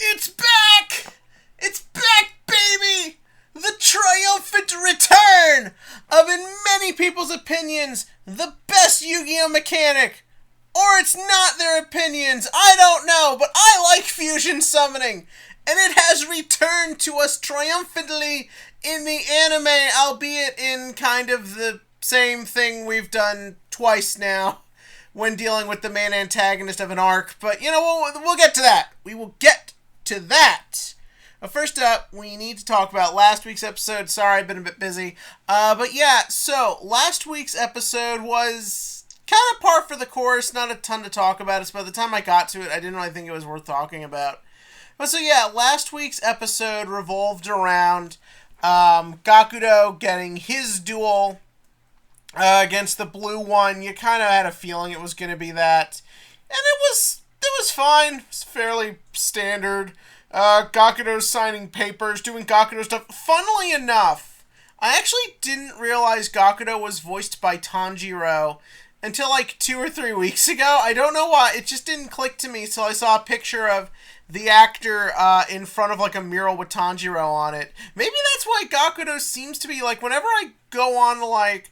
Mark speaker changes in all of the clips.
Speaker 1: It's back! It's back, baby! The triumphant return of, in many people's opinions, the best Yu-Gi-Oh! Mechanic. Or it's not their opinions, I don't know, but I like fusion summoning. And it has returned to us triumphantly in the anime, albeit in kind of the same thing we've done twice now when dealing with the main antagonist of an arc. But, you know, we'll get to that. We will get to that. But first up, we need to talk about last week's episode. Sorry, I've been a bit busy. But yeah, so last week's episode was kind of par for the course. Not a ton to talk about. So by the time I got to it, I didn't really think it was worth talking about. But so yeah, last week's episode revolved around Gakuto getting his duel against the blue one. You kind of had a feeling it was going to be that. And it was fine. It was fairly standard. Gakuto's signing papers, doing Gakuto stuff. Funnily enough, I actually didn't realize Gakuto was voiced by Tanjiro until like 2 or 3 weeks ago. I don't know why. It just didn't click to me, so I saw a picture of the actor in front of like a mural with Tanjiro on it. Maybe that's why Gakuto seems to be like, whenever I go on like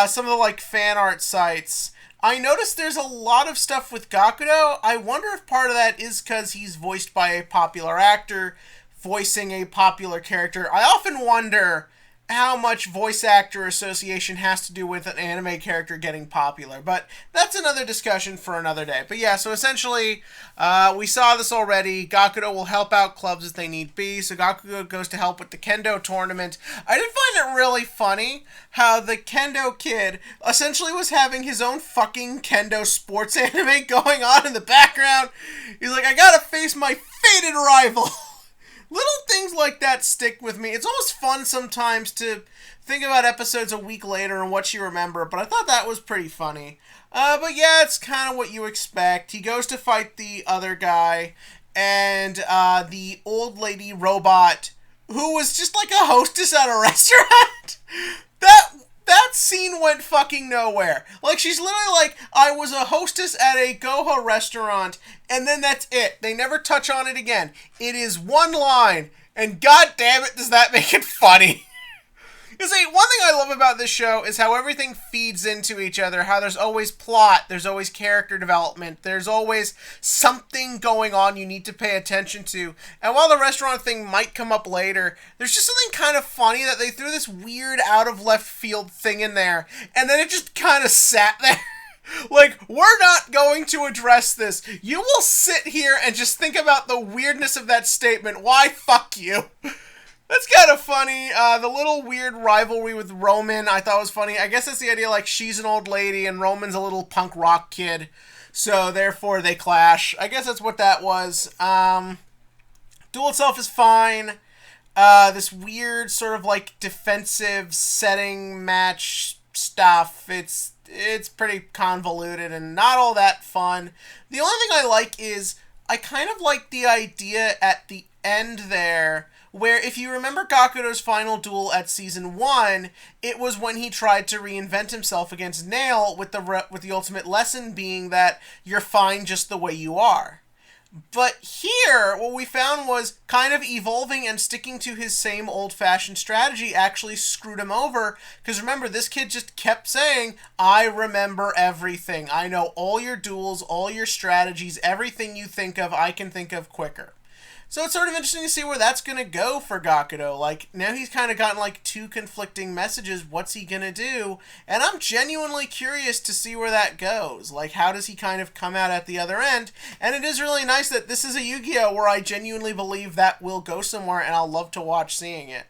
Speaker 1: some of the like fan art sites, I noticed there's a lot of stuff with Gakuto. I wonder if part of that is because he's voiced by a popular actor voicing a popular character. I often wonder how much voice actor association has to do with an anime character getting popular, but that's another discussion for another day. But yeah, so essentially, we saw this already. Gakuto will help out clubs as they need be, so Gakuto goes to help with the Kendo tournament. I did find it really funny how the Kendo kid essentially was having his own fucking Kendo sports anime going on in the background. He's like, I gotta face my fated rival. Little things like that stick with me. It's almost fun sometimes to think about episodes a week later and what you remember, but I thought that was pretty funny. But yeah, it's kind of what you expect. He goes to fight the other guy, and the old lady robot, who was just like a hostess at a restaurant. That scene went fucking nowhere. Like, she's literally like, I was a hostess at a Goha restaurant, and then that's it. They never touch on it again. It is one line, and god damn it, does that make it funny. You see, one thing I love about this show is how everything feeds into each other, how there's always plot, there's always character development, there's always something going on you need to pay attention to. And while the restaurant thing might come up later, there's just something kind of funny that they threw this weird out of left field thing in there, and then it just kind of sat there. Like, we're not going to address this. You will sit here and just think about the weirdness of that statement. Why, fuck you. That's kind of funny. The little weird rivalry with Roman I thought was funny. I guess that's the idea, like, she's an old lady and Roman's a little punk rock kid. So, therefore, they clash. I guess that's what that was. Duel itself is fine. This weird sort of, like, defensive setting match stuff. It's pretty convoluted and not all that fun. The only thing I like is I kind of like the idea at the end there, where if you remember Gakuto's final duel at Season 1, it was when he tried to reinvent himself against Nail, with the ultimate lesson being that you're fine just the way you are. But here, what we found was kind of evolving and sticking to his same old-fashioned strategy actually screwed him over, because remember, this kid just kept saying, I remember everything. I know all your duels, all your strategies, everything you think of, I can think of quicker. So it's sort of interesting to see where that's going to go for Gakuto. Like, now he's kind of gotten, like, two conflicting messages. What's he going to do? And I'm genuinely curious to see where that goes. Like, how does he kind of come out at the other end? And it is really nice that this is a Yu-Gi-Oh! Where I genuinely believe that will go somewhere, and I'll love to watch seeing it.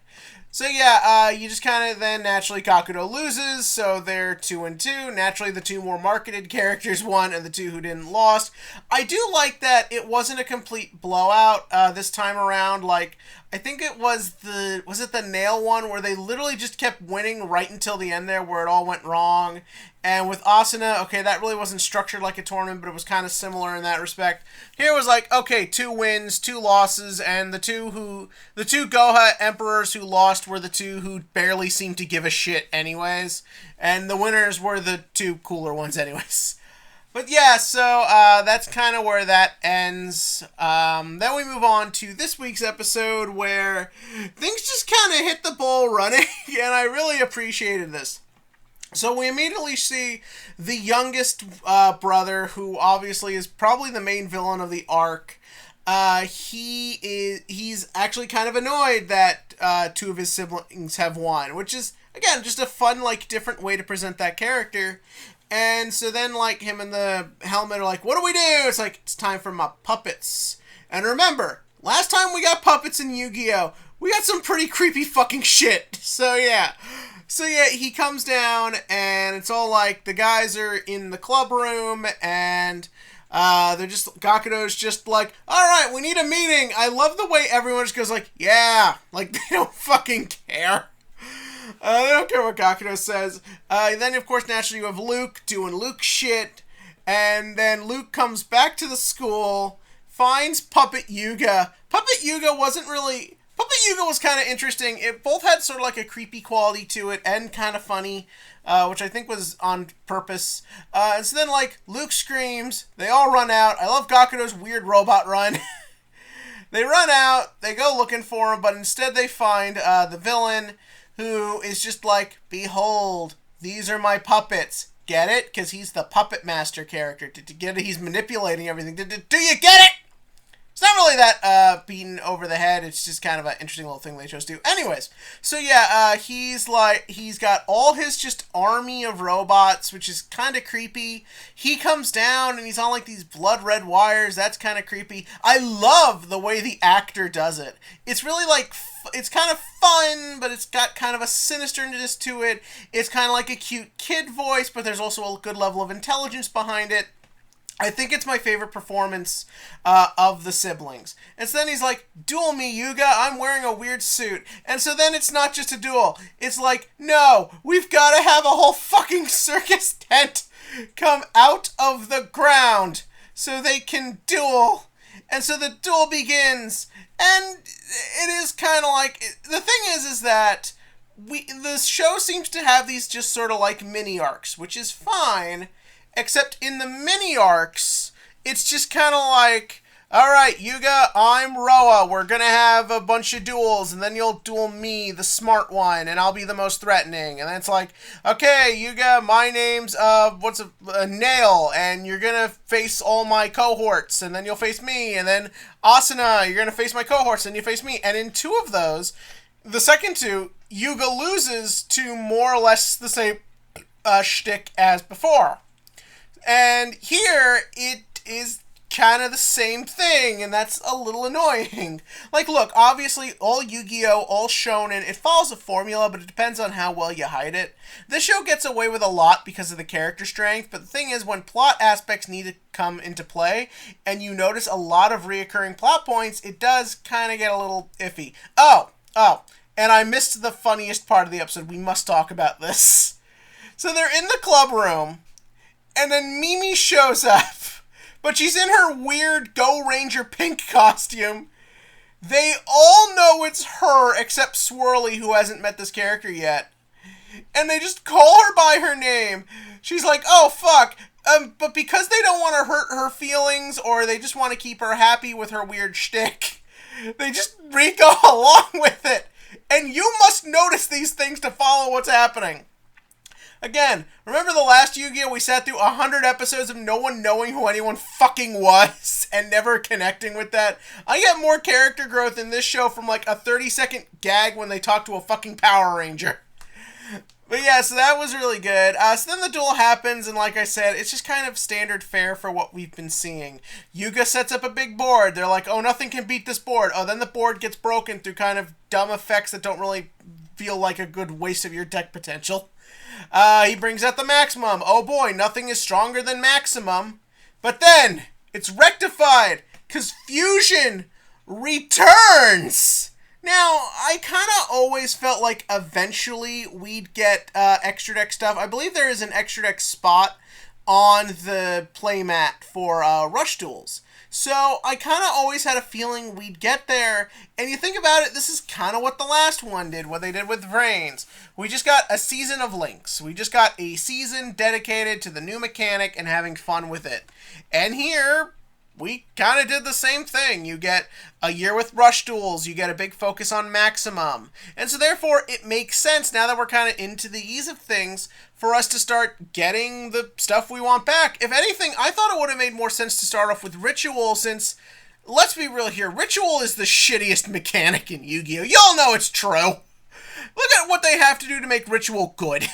Speaker 1: So yeah, you just kind of then naturally Gakuto loses, so they're 2-2. Naturally, the two more marketed characters won, and the two who didn't lost. I do like that it wasn't a complete blowout this time around. Like, I think it was the Nail one where they literally just kept winning right until the end there, where it all went wrong. And with Asuna, okay, that really wasn't structured like a tournament, but it was kind of similar in that respect. Here it was like, okay, 2 wins, 2 losses, and the two Goha Emperors who lost were the two who barely seemed to give a shit anyways. And the winners were the 2 cooler ones anyways. But yeah, so that's kind of where that ends. Then we move on to this week's episode where things just kind of hit the ball running, and I really appreciated this. So we immediately see the youngest brother, who obviously is probably the main villain of the arc. He's actually kind of annoyed that two of his siblings have won, which is, again, just a fun, like, different way to present that character. And so then, like, him and the helmet are like, what do we do? It's like, it's time for my puppets. And remember, last time we got puppets in Yu-Gi-Oh! We got some pretty creepy fucking shit. So yeah, he comes down, and it's all like, the guys are in the club room, and Gakuto's just like, alright, we need a meeting. I love the way everyone just goes like, yeah, like, they don't fucking care. They don't care what Gakuto says. Then, of course, naturally, you have Luke doing Luke shit. And then Luke comes back to the school, finds Puppet Yuga. Puppet Yuga was kind of interesting. It both had sort of like a creepy quality to it and kind of funny, which I think was on purpose. And so then, like, Luke screams. They all run out. I love Gakuto's weird robot run. They run out. They go looking for him, but instead they find the villain, who is just like, behold, these are my puppets. Get it? Because he's the puppet master character. To get it, he's manipulating everything. Do you get it? It's not really that beaten over the head. It's just kind of an interesting little thing they chose to do. Anyways, so yeah, he's got all his just army of robots, which is kind of creepy. He comes down and he's on like these blood red wires. That's kind of creepy. I love the way the actor does it. It's really like, it's kind of fun, but it's got kind of a sinisterness to it. It's kind of like a cute kid voice, but there's also a good level of intelligence behind it. I think it's my favorite performance of the siblings. And so then he's like, duel me, Yuga, I'm wearing a weird suit. And so then it's not just a duel. It's like, no, we've got to have a whole fucking circus tent come out of the ground so they can duel. And so the duel begins. And it is kind of like, the thing is that the show seems to have these just sort of like mini arcs, which is fine. Except in the mini arcs, it's just kind of like, all right, Yuga, I'm Roa. We're going to have a bunch of duels, and then you'll duel me, the smart one, and I'll be the most threatening. And then it's like, okay, Yuga, my name's, a Nail, and you're going to face all my cohorts, and then you'll face me. And then Asuna, you're going to face my cohorts, and you face me. And in two of those, the second two, Yuga loses to more or less the same shtick as before. And here, it is kind of the same thing, and that's a little annoying. Like, look, obviously, all Yu-Gi-Oh!, all shonen, it follows a formula, but it depends on how well you hide it. This show gets away with a lot because of the character strength, but the thing is, when plot aspects need to come into play, and you notice a lot of reoccurring plot points, it does kind of get a little iffy. Oh, and I missed the funniest part of the episode. We must talk about this. So they're in the club room, and then Mimi shows up, but she's in her weird Go Ranger pink costume. They all know it's her except Swirly, who hasn't met this character yet. And they just call her by her name. She's like, oh, fuck. But because they don't want to hurt her feelings, or they just want to keep her happy with her weird shtick, they just go along with it. And you must notice these things to follow what's happening. Again, remember the last Yu-Gi-Oh! We sat through 100 episodes of no one knowing who anyone fucking was and never connecting with that? I get more character growth in this show from like a 30-second gag when they talk to a fucking Power Ranger. But yeah, so that was really good. So then the duel happens, and like I said, it's just kind of standard fare for what we've been seeing. Yuga sets up a big board. They're like, oh, nothing can beat this board. Oh, then the board gets broken through kind of dumb effects that don't really feel like a good waste of your deck potential. He brings out the Maximum. Oh boy, nothing is stronger than Maximum. But then, it's rectified, because Fusion returns! Now, I kind of always felt like eventually we'd get extra deck stuff. I believe there is an extra deck spot on the playmat for Rush Duels. So I kind of always had a feeling we'd get there. And you think about it, this is kind of what the last one did, what they did with Vrains. We just got a season of links. We just got a season dedicated to the new mechanic and having fun with it. And here, we kind of did the same thing. You get a year with rush duels, you get a big focus on maximum. And so therefore, it makes sense, now that we're kind of into the ease of things, for us to start getting the stuff we want back. If anything, I thought it would have made more sense to start off with Ritual, since, let's be real here, Ritual is the shittiest mechanic in Yu-Gi-Oh! Y'all know it's true. Look at what they have to do to make Ritual good.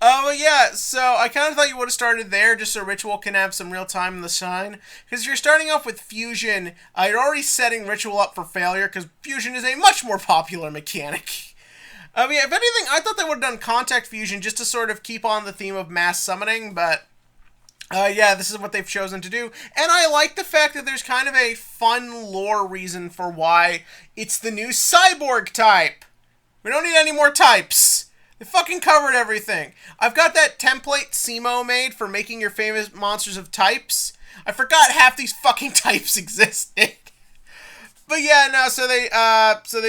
Speaker 1: Yeah, so I kind of thought you would have started there just so Ritual can have some real time in the shine. Because if you're starting off with Fusion, you're already setting Ritual up for failure because Fusion is a much more popular mechanic. Yeah, if anything, I thought they would have done Contact Fusion just to sort of keep on the theme of mass summoning, but yeah, this is what they've chosen to do. And I like the fact that there's kind of a fun lore reason for why it's the new Cyborg type. We don't need any more types. They fucking covered everything. I've got that template Simo made for making your famous monsters of types. I forgot half these fucking types existed. But yeah, no, so they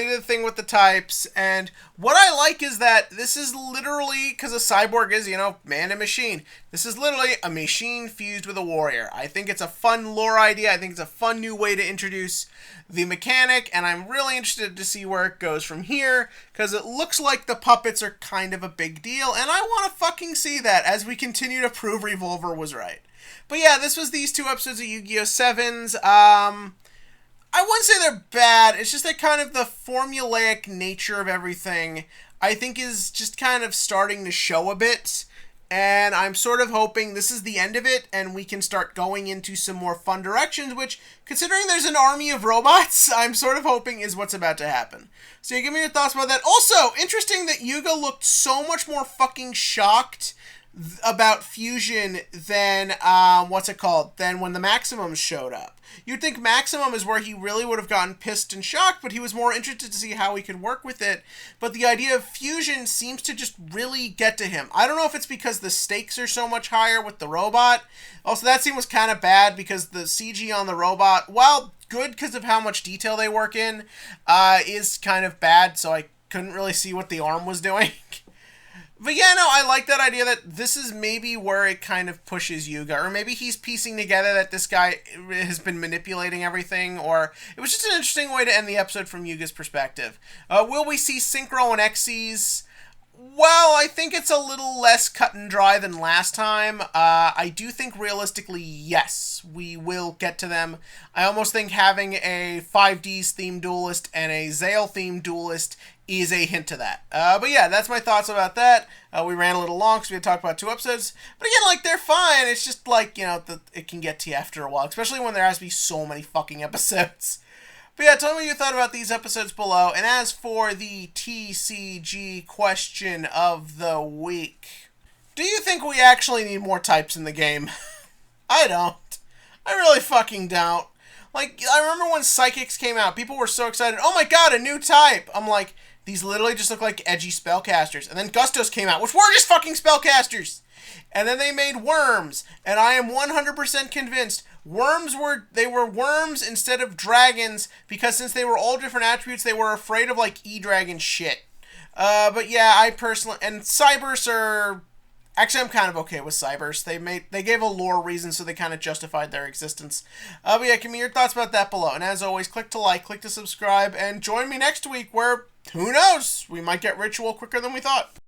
Speaker 1: did a thing with the types, and what I like is that this is literally, because a cyborg is, man and machine, this is literally a machine fused with a warrior. I think it's a fun lore idea, I think it's a fun new way to introduce the mechanic, and I'm really interested to see where it goes from here, because it looks like the puppets are kind of a big deal, and I want to fucking see that as we continue to prove Revolver was right. But yeah, this was these 2 episodes of Yu-Gi-Oh! 7s, I wouldn't say they're bad, it's just that kind of the formulaic nature of everything, I think is just kind of starting to show a bit, and I'm sort of hoping this is the end of it, and we can start going into some more fun directions, which, considering there's an army of robots, I'm sort of hoping is what's about to happen. So you give me your thoughts about that. Also, interesting that Yuga looked so much more fucking shocked about Fusion than, than when the Maximums showed up. You'd think Maximum is where he really would have gotten pissed and shocked, but he was more interested to see how he could work with it. But the idea of Fusion seems to just really get to him. I don't know if it's because the stakes are so much higher with the robot. Also, that scene was kind of bad because the CG on the robot, while good because of how much detail they work in, is kind of bad, so I couldn't really see what the arm was doing. But yeah, no, I like that idea that this is maybe where it kind of pushes Yuga, or maybe he's piecing together that this guy has been manipulating everything, or it was just an interesting way to end the episode from Yuga's perspective. Will we see Synchro and Xyz? Well, I think it's a little less cut and dry than last time. I do think realistically, yes, we will get to them. I almost think having a 5Ds themed duelist and a Zale themed duelist is a hint to that. But yeah, that's my thoughts about that. We ran a little long because we had talked about 2 episodes. But again, they're fine. It's just it can get to you after a while, especially when there has to be so many fucking episodes. But yeah, tell me what you thought about these episodes below. And as for the TCG question of the week, do you think we actually need more types in the game? I don't. I really fucking don't. I remember when Psychics came out, people were so excited. Oh my god, a new type! I'm like, these literally just look like edgy spellcasters. And then Gustos came out, which were just fucking spellcasters! And then they made Worms, and I am 100% convinced Worms were worms instead of dragons, because since they were all different attributes, they were afraid of, E-Dragon shit. But yeah, I personally, and Cybers are, actually I'm kind of okay with Cybers. They gave a lore reason, so they kind of justified their existence. But yeah, give me your thoughts about that below. And as always, click to like, click to subscribe, and join me next week where, who knows, we might get Ritual quicker than we thought.